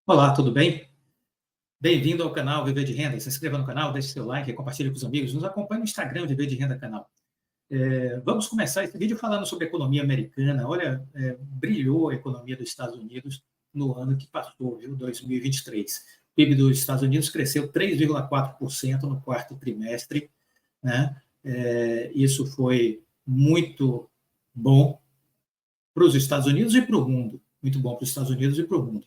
Olá, tudo bem? Bem-vindo ao canal Viver de Renda. Se inscreva no canal, deixe seu like, compartilhe com os amigos. Nos acompanhe no Instagram, Viver de Renda Canal. Vamos começar esse vídeo falando sobre a economia americana. Olha, brilhou a economia dos Estados Unidos no ano que passou, viu? 2023. O PIB dos Estados Unidos cresceu 3,4% no quarto trimestre, né? Isso foi muito bom para os Estados Unidos e para o mundo. Muito bom para os Estados Unidos e para o mundo.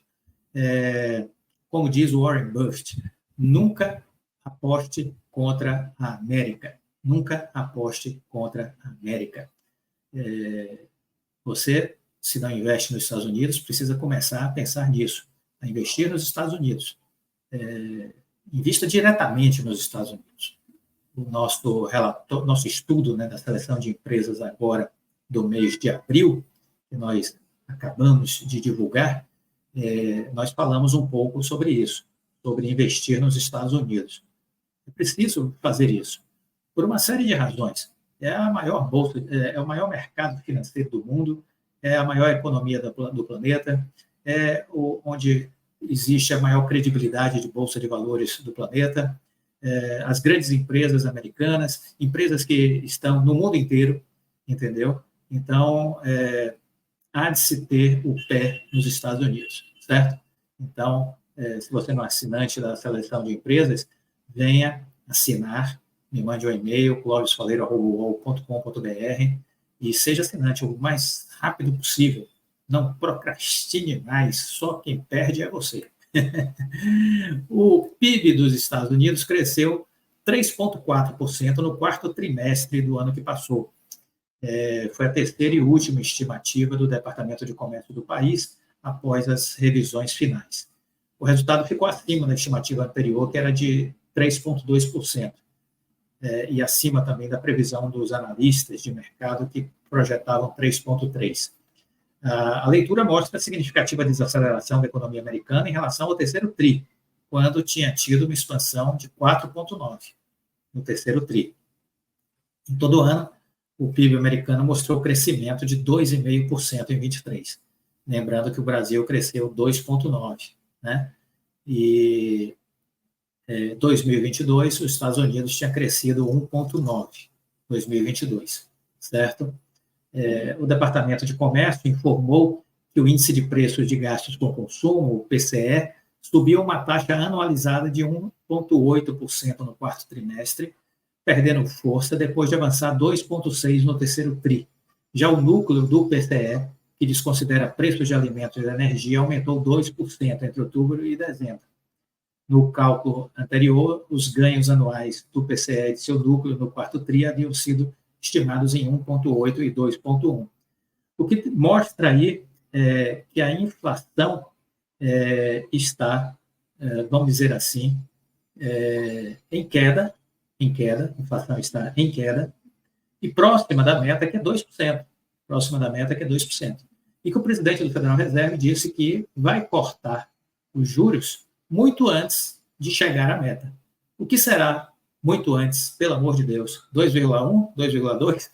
Como diz Warren Buffett, nunca aposte contra a América. Nunca aposte contra a América. Você, se não investe nos Estados Unidos, precisa começar a pensar nisso, a investir nos Estados Unidos. Invista diretamente nos Estados Unidos. O nosso estudo, né, da seleção de empresas agora do mês de abril, que nós acabamos de divulgar, nós falamos um pouco sobre isso, sobre investir nos Estados Unidos. É preciso fazer isso, por uma série de razões. É a maior bolsa, é o maior mercado financeiro do mundo, é a maior economia do planeta, onde existe a maior credibilidade de bolsa de valores do planeta, as grandes empresas americanas, empresas que estão no mundo inteiro, entendeu? Então, há de se ter o pé nos Estados Unidos, certo? Então, se você não é assinante da seleção de empresas, venha assinar, me mande um e-mail, clovisfaleiro@uol.com.br, e seja assinante o mais rápido possível. Não procrastine mais, só quem perde é você. O PIB dos Estados Unidos cresceu 3,4% no quarto trimestre do ano que passou. Foi a terceira e última estimativa do Departamento de Comércio do país após as revisões finais. O resultado ficou acima da estimativa anterior, que era de 3,2%, e acima também da previsão dos analistas de mercado, que projetavam 3,3%. A leitura mostra a significativa desaceleração da economia americana em relação ao terceiro TRI, quando tinha tido uma expansão de 4,9% no terceiro TRI. Em todo o ano, o PIB americano mostrou crescimento de 2,5% em 23. Lembrando que o Brasil cresceu 2,9%, né? E em 2022, os Estados Unidos tinha crescido 1,9% em 2022, certo? O Departamento de Comércio informou que o índice de preços de gastos com consumo, o PCE, subiu uma taxa anualizada de 1,8% no quarto trimestre, perdendo força depois de avançar 2,6% no terceiro TRI. Já o núcleo do PCE, que desconsidera preços de alimentos e energia, aumentou 2% entre outubro e dezembro. No cálculo anterior, os ganhos anuais do PCE e de seu núcleo no quarto TRI haviam sido estimados em 1,8% e 2,1%. O que mostra aí que a inflação está, vamos dizer assim, em queda, a inflação está em queda, e próxima da meta, que é 2%. Próxima da meta, que é 2%. E que o presidente do Federal Reserve disse que vai cortar os juros muito antes de chegar à meta. O que será muito antes, pelo amor de Deus? 2,1%? 2,2%?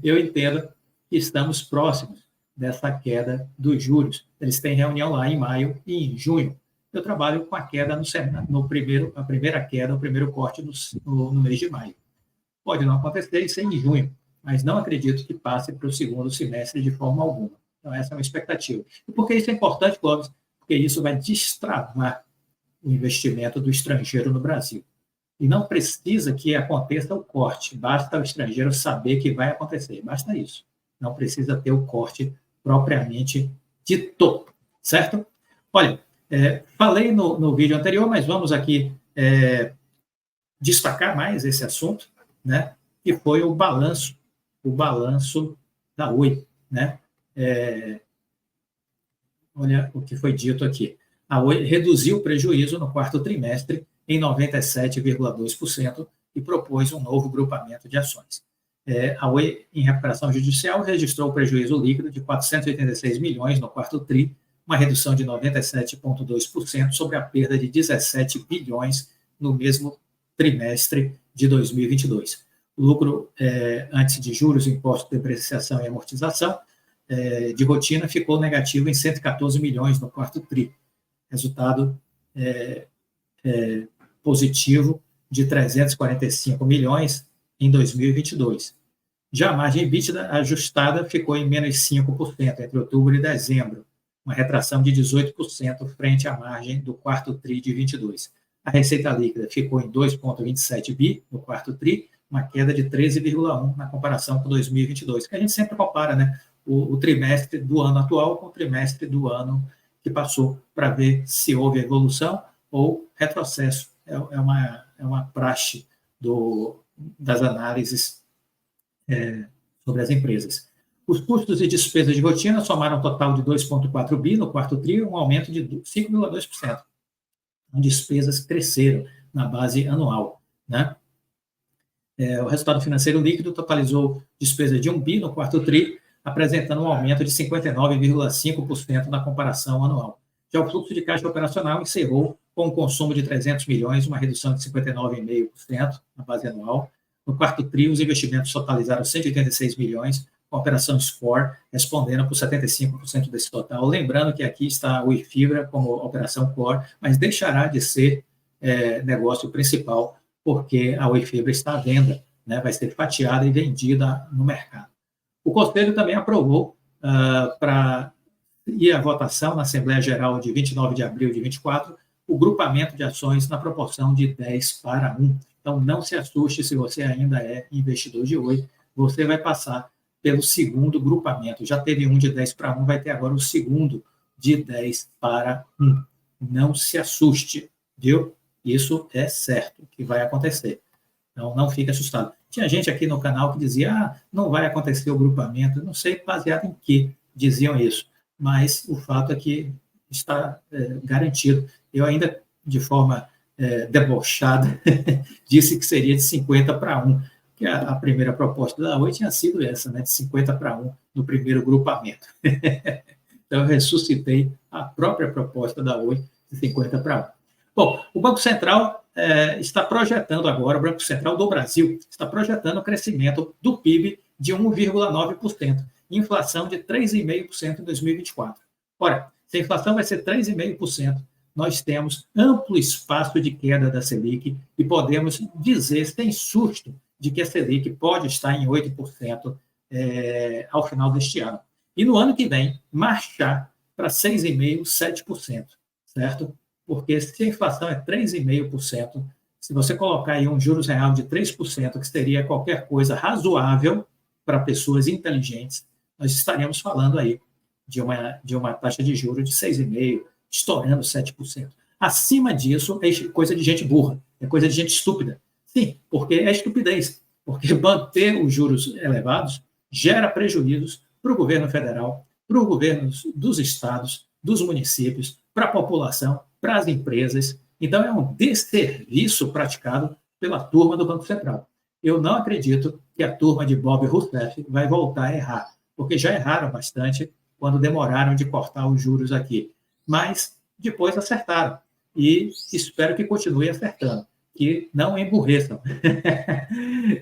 Eu entendo que estamos próximos dessa queda dos juros. Eles têm reunião lá em maio e em junho. Eu trabalho com a queda a primeira queda, o primeiro corte no mês de maio. Pode não acontecer isso em junho, mas não acredito que passe para o segundo semestre de forma alguma. Então, essa é uma expectativa. E por que isso é importante, Clóvis? Porque isso vai destravar o investimento do estrangeiro no Brasil. E não precisa que aconteça o corte, basta o estrangeiro saber que vai acontecer, basta isso. Não precisa ter o corte propriamente dito, certo? Olha, falei no vídeo anterior, mas vamos aqui destacar mais esse assunto, né? Que foi o balanço da Oi, né? Olha o que foi dito aqui. A Oi reduziu o prejuízo no quarto trimestre em 97,2% e propôs um novo grupamento de ações. A Oi, em recuperação judicial, registrou prejuízo líquido de 486 milhões no quarto TRI, uma redução de 97,2% sobre a perda de 17 bilhões no mesmo trimestre de 2022. O lucro antes de juros, imposto de depreciação e amortização de rotina ficou negativo em 114 milhões no quarto TRI, resultado positivo de 345 milhões em 2022. Já a margem EBITDA ajustada ficou em menos 5% entre outubro e dezembro, uma retração de 18% frente à margem do quarto TRI de 22. A receita líquida ficou em 2,27 bi no quarto TRI, uma queda de 13,1% na comparação com 2022, que a gente sempre compara, né, o trimestre do ano atual com o trimestre do ano que passou, para ver se houve evolução ou retrocesso. É uma praxe das análises sobre as empresas. Os custos e despesas de rotina somaram um total de 2,4 bi no quarto TRI, um aumento de 5,2%. Despesas cresceram na base anual, né? O resultado financeiro líquido totalizou despesas de 1 bi no quarto TRI, apresentando um aumento de 59,5% na comparação anual. Já o fluxo de caixa operacional encerrou com um consumo de 300 milhões, uma redução de 59,5% na base anual. No quarto TRI, os investimentos totalizaram 186 milhões, com a operação Score respondendo por 75% desse total. Lembrando que aqui está o Ifibra como operação Core, mas deixará de ser negócio principal, porque a Ifibra está à venda, né, vai ser fatiada e vendida no mercado. O Conselho também aprovou para ir à votação na Assembleia Geral de 29 de abril de 24 o grupamento de ações na proporção de 10:1. Então, não se assuste se você ainda é investidor de Oi, você vai passar pelo segundo grupamento. Já teve um de 10:1, vai ter agora o segundo de 10:1. Não se assuste, viu? Isso é certo que vai acontecer. Então, não fique assustado. Tinha gente aqui no canal que dizia, não vai acontecer o grupamento. Não sei baseado em que diziam isso, mas o fato é que está garantido. Eu ainda, de forma debochada, disse que seria de 50:1, que a primeira proposta da Oi tinha sido essa, né, de 50:1 no primeiro grupamento. Então, eu ressuscitei a própria proposta da Oi de 50:1. Bom, o Banco Central está projetando agora, o Banco Central do Brasil está projetando o crescimento do PIB de 1,9%, inflação de 3,5% em 2024. Ora, se a inflação vai ser 3,5%, nós temos amplo espaço de queda da Selic e podemos dizer, sem susto, de que a Selic pode estar em 8% ao final deste ano. E no ano que vem, marchar para 6,5%, 7%, certo? Porque se a inflação é 3,5%, se você colocar aí um juros real de 3%, que seria qualquer coisa razoável para pessoas inteligentes, nós estaremos falando aí de uma taxa de juros de 6,5%, estourando 7%. Acima disso, é coisa de gente burra, é coisa de gente estúpida. Sim, porque é estupidez. Porque manter os juros elevados gera prejuízos para o governo federal, para os governos dos estados, dos municípios, para a população, para as empresas. Então, é um desserviço praticado pela turma do Banco Central. Eu não acredito que a turma de Bob Rousseff vai voltar a errar, porque já erraram bastante quando demoraram de cortar os juros aqui. Mas depois acertaram. E espero que continue acertando, que não emburreçam.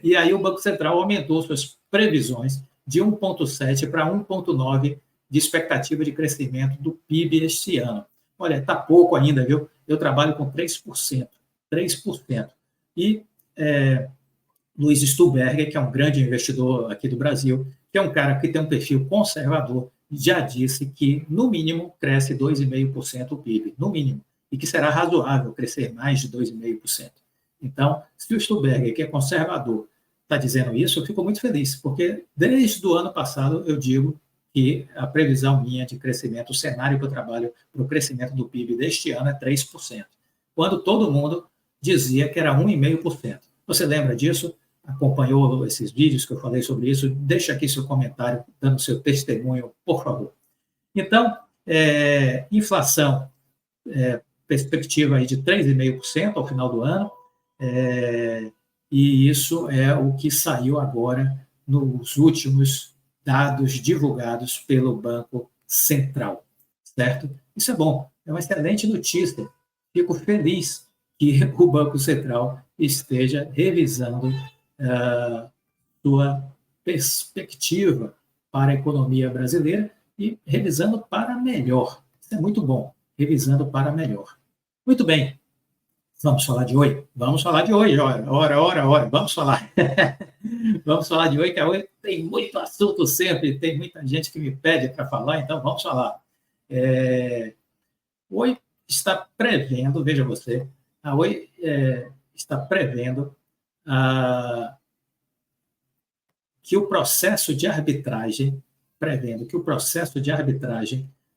E aí o Banco Central aumentou suas previsões de 1,7 para 1,9 de expectativa de crescimento do PIB este ano. Olha, está pouco ainda, viu? Eu trabalho com 3%. 3%. E Luiz Stuberger, que é um grande investidor aqui do Brasil, que é um cara que tem um perfil conservador, já disse que, no mínimo, cresce 2,5% o PIB, no mínimo, e que será razoável crescer mais de 2,5%. Então, se o Stuberger, que é conservador, está dizendo isso, eu fico muito feliz, porque desde o ano passado eu digo que a previsão minha de crescimento, o cenário que eu trabalho para o crescimento do PIB deste ano é 3%, quando todo mundo dizia que era 1,5%. Você lembra disso? Acompanhou esses vídeos que eu falei sobre isso? Deixa aqui seu comentário, dando seu testemunho, por favor. Então, inflação, perspectiva aí de 3,5% ao final do ano, e isso é o que saiu agora nos últimos dados divulgados pelo Banco Central, certo? Isso é bom, é uma excelente notícia. Fico feliz que o Banco Central esteja revisando sua perspectiva para a economia brasileira e revisando para melhor. Isso é muito bom. revisando para melhor. Muito bem, vamos falar de Oi? Vamos falar de Oi, ora, vamos falar. Vamos falar de Oi, que a Oi tem muito assunto sempre, tem muita gente que me pede para falar, então vamos falar. Oi está prevendo, veja você, a Oi está prevendo que o processo de arbitragem,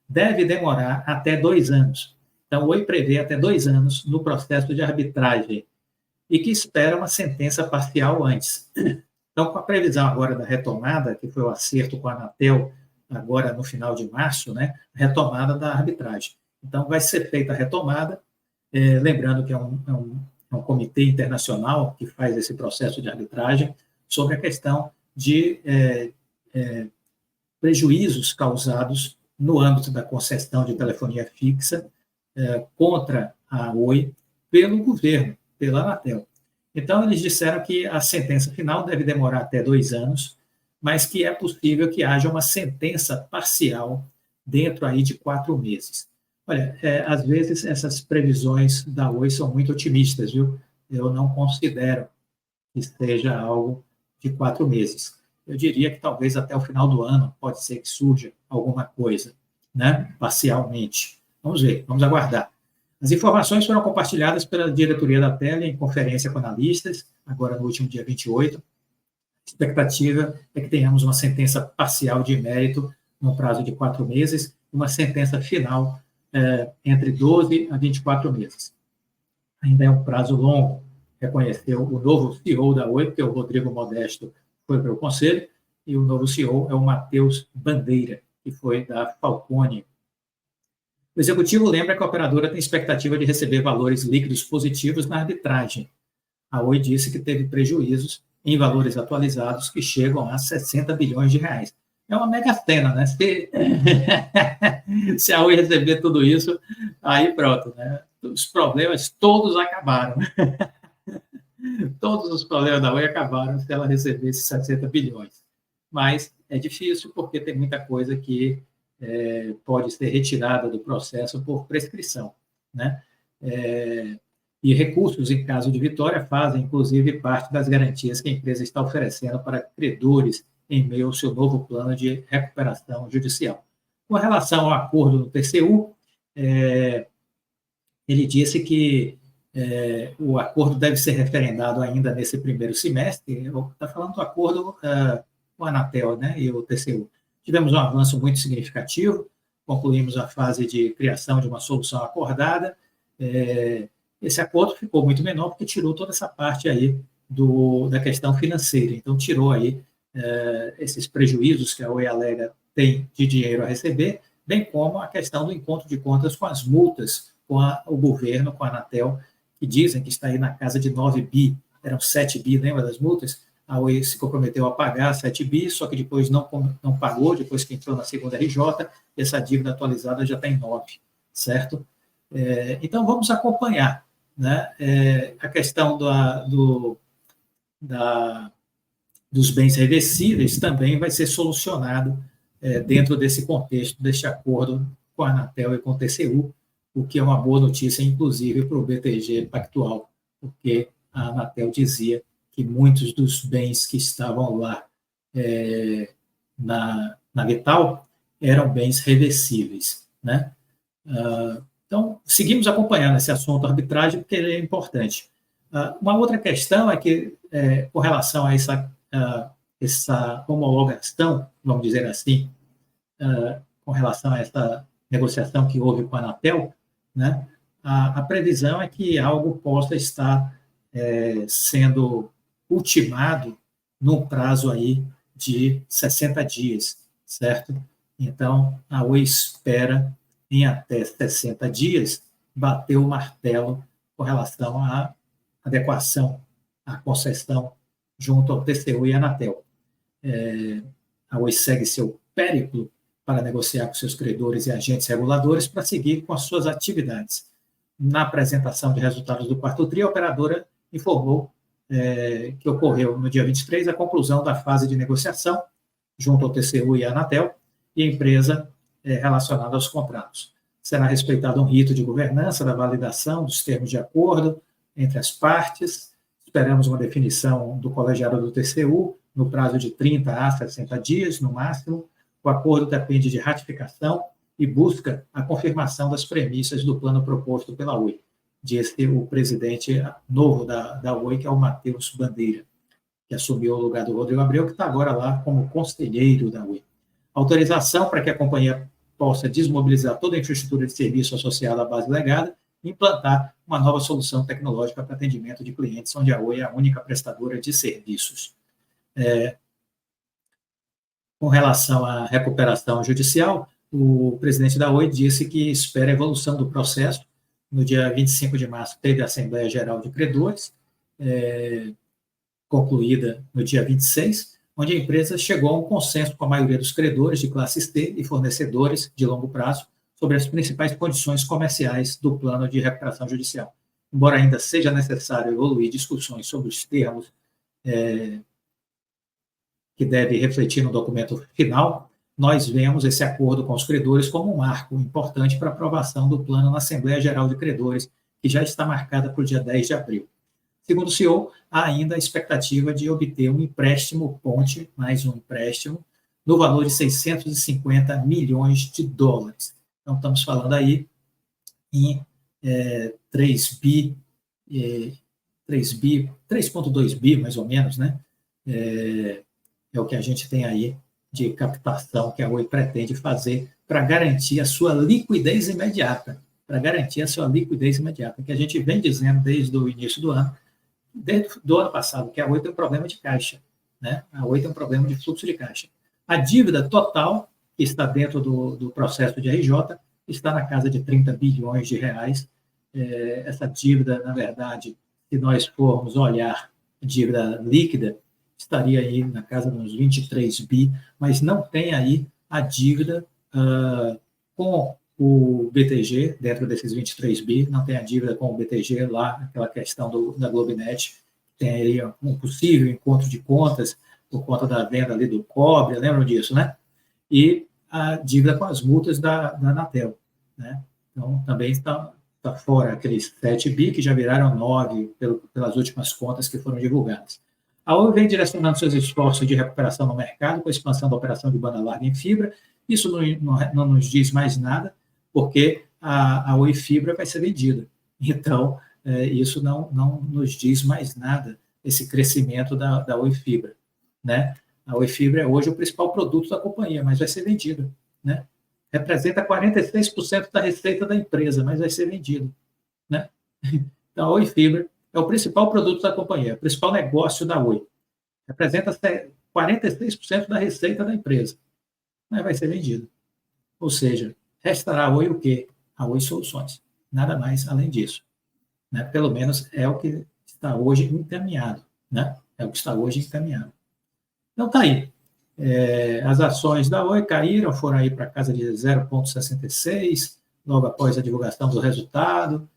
deve demorar até 2 anos. Então, o Oi prevê até 2 anos no processo de arbitragem e que espera uma sentença parcial antes. Então, com a previsão agora da retomada, que foi o acerto com a Anatel, agora no final de março, né, retomada da arbitragem. Então, vai ser feita a retomada, lembrando que é um comitê internacional que faz esse processo de arbitragem sobre a questão de prejuízos causados no âmbito da concessão de telefonia fixa contra a Oi pelo governo, pela Anatel. Então, eles disseram que a sentença final deve demorar até 2 anos, mas que é possível que haja uma sentença parcial dentro aí de 4 meses. Olha, às vezes essas previsões da Oi são muito otimistas, viu? Eu não considero que seja algo de 4 meses. Eu diria que talvez até o final do ano pode ser que surja alguma coisa, né? Parcialmente. Vamos ver, vamos aguardar. As informações foram compartilhadas pela diretoria da Telia em conferência com analistas, agora no último dia 28. A expectativa é que tenhamos uma sentença parcial de mérito no prazo de 4 meses, uma sentença final entre 12 a 24 meses. Ainda é um prazo longo, reconheceu o novo CEO da Oi, que é o Rodrigo Modesto, foi para o conselho, e o novo CEO é o Matheus Bandeira, que foi da Falcone. O executivo lembra que a operadora tem expectativa de receber valores líquidos positivos na arbitragem. A Oi disse que teve prejuízos em valores atualizados que chegam a 60 bilhões de reais. É uma mega cena, né? Se a Oi receber tudo isso, aí pronto, né? Os problemas todos acabaram. Todos os problemas da Oi acabaram se ela receber esses 60 bilhões. Mas é difícil porque tem muita coisa que pode ser retirada do processo por prescrição, né? E recursos em caso de vitória fazem, inclusive, parte das garantias que a empresa está oferecendo para credores em meio ao seu novo plano de recuperação judicial. Com relação ao acordo do TCU, ele disse que o acordo deve ser referendado ainda nesse primeiro semestre. Está falando do acordo com a Anatel, né, e o TCU. Tivemos um avanço muito significativo, concluímos a fase de criação de uma solução acordada. Esse acordo ficou muito menor porque tirou toda essa parte aí da questão financeira. Então, tirou aí esses prejuízos que a Oi alega tem de dinheiro a receber, bem como a questão do encontro de contas com as multas com o governo, com a Anatel, que dizem que está aí na casa de 9 bi, eram 7 bi, lembra das multas? A Oi se comprometeu a pagar 7 bi, só que depois não pagou, depois que entrou na segunda RJ, essa dívida atualizada já está em 9, certo? Então, vamos acompanhar, né? A questão dos bens reversíveis também vai ser solucionado dentro desse contexto, deste acordo com a Anatel e com o TCU, o que é uma boa notícia, inclusive, para o BTG Pactual, porque a Anatel dizia que muitos dos bens que estavam lá na Vital eram bens reversíveis, né? Então, seguimos acompanhando esse assunto arbitragem, porque ele é importante. Uma outra questão é que, com relação a essa homologação, vamos dizer assim, com relação a essa negociação que houve com a Anatel, né, a previsão é que algo possa estar sendo ultimado num prazo aí de 60 dias, certo? Então, a Oi espera, em até 60 dias, bater o martelo com relação à adequação, à concessão junto ao TCU e à Anatel. A Oi segue seu périplo para negociar com seus credores e agentes reguladores para seguir com as suas atividades. Na apresentação de resultados do quarto TRI, a operadora informou que ocorreu no dia 23 a conclusão da fase de negociação junto ao TCU e à Anatel e a empresa relacionada aos contratos. será respeitado um rito de governança da validação dos termos de acordo entre as partes. Esperamos uma definição do colegiado do TCU no prazo de 30 a 60 dias, no máximo. O acordo depende de ratificação e busca a confirmação das premissas do plano proposto pela Oi, disse o presidente novo da Oi, que é o Matheus Bandeira, que assumiu o lugar do Rodrigo Abreu, que está agora lá como conselheiro da Oi. Autorização para que a companhia possa desmobilizar toda a infraestrutura de serviço associada à base legada e implantar uma nova solução tecnológica para atendimento de clientes, onde a Oi é a única prestadora de serviços. Com relação à recuperação judicial, o presidente da Oi disse que espera a evolução do processo. No dia 25 de março, teve a Assembleia Geral de Credores, concluída no dia 26, onde a empresa chegou a um consenso com a maioria dos credores de classes T e fornecedores de longo prazo sobre as principais condições comerciais do plano de recuperação judicial. Embora ainda seja necessário evoluir discussões sobre os termos que deve refletir no documento final, nós vemos esse acordo com os credores como um marco importante para a aprovação do plano na Assembleia Geral de Credores, que já está marcada para o dia 10 de abril. Segundo o CEO, há ainda a expectativa de obter um empréstimo ponte, mais um empréstimo, no valor de 650 milhões de dólares. Então, estamos falando aí em 3,2 bi, mais ou menos, né? É o que a gente tem aí de captação que a Oi pretende fazer para garantir a sua liquidez imediata, que a gente vem dizendo desde o início do ano, desde o ano passado, que a Oi tem um problema de caixa, né? A Oi tem um problema de fluxo de caixa. A dívida total, que está dentro do processo de RJ, está na casa de 30 bilhões de reais. Essa dívida, na verdade, se nós formos olhar a dívida líquida, estaria aí na casa de uns 23 bi, mas não tem aí a dívida com o BTG, dentro desses 23 bi, não tem a dívida com o BTG lá, aquela questão da Globinet, tem aí um possível encontro de contas por conta da venda ali do cobre, lembram disso, né? E a dívida com as multas da Anatel, né? Então, também está fora aqueles 7 bi, que já viraram 9 pelas últimas contas que foram divulgadas. A Oi vem direcionando seus esforços de recuperação no mercado com a expansão da operação de banda larga em fibra. Isso não nos diz mais nada, porque a Oi Fibra vai ser vendida. Então, isso não nos diz mais nada, esse crescimento da Oi Fibra, né? A Oi Fibra é hoje o principal produto da companhia, mas vai ser vendida, né? Representa 46% da receita da empresa, mas vai ser vendido, né? Então, a Oi Fibra é o principal produto da companhia, o principal negócio da Oi. Representa 46% da receita da empresa, mas vai ser vendido. Ou seja, restará a Oi o quê? A Oi Soluções. Nada mais além disso, né? Pelo menos é o que está hoje encaminhado, né? É o que está hoje encaminhado. Então, está aí. As ações da Oi caíram, foram aí para casa de 0,66, logo após a divulgação do resultado.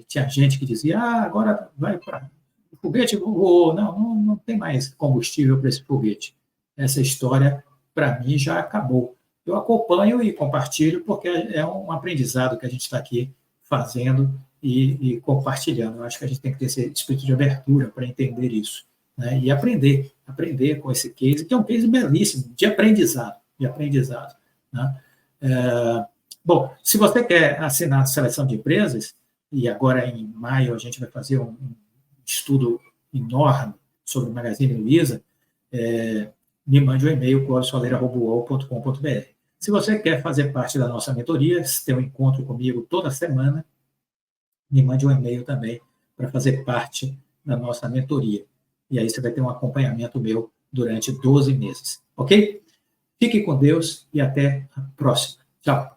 Tinha gente que dizia, agora vai para... O foguete voou. Não tem mais combustível para esse foguete. Essa história, para mim, já acabou. Eu acompanho e compartilho, porque é um aprendizado que a gente está aqui fazendo e compartilhando. Eu acho que a gente tem que ter esse espírito de abertura para entender isso, né? E aprender com esse case, que é um case belíssimo, de aprendizado, né? Bom, se você quer assinar a seleção de empresas, e agora em maio a gente vai fazer um estudo enorme sobre o Magazine Luiza, me mande um e-mail, clodiosoaleira@uol.com.br. Se você quer fazer parte da nossa mentoria, ter um encontro comigo toda semana, me mande um e-mail também para fazer parte da nossa mentoria. E aí você vai ter um acompanhamento meu durante 12 meses, ok? Fique com Deus e até a próxima. Tchau.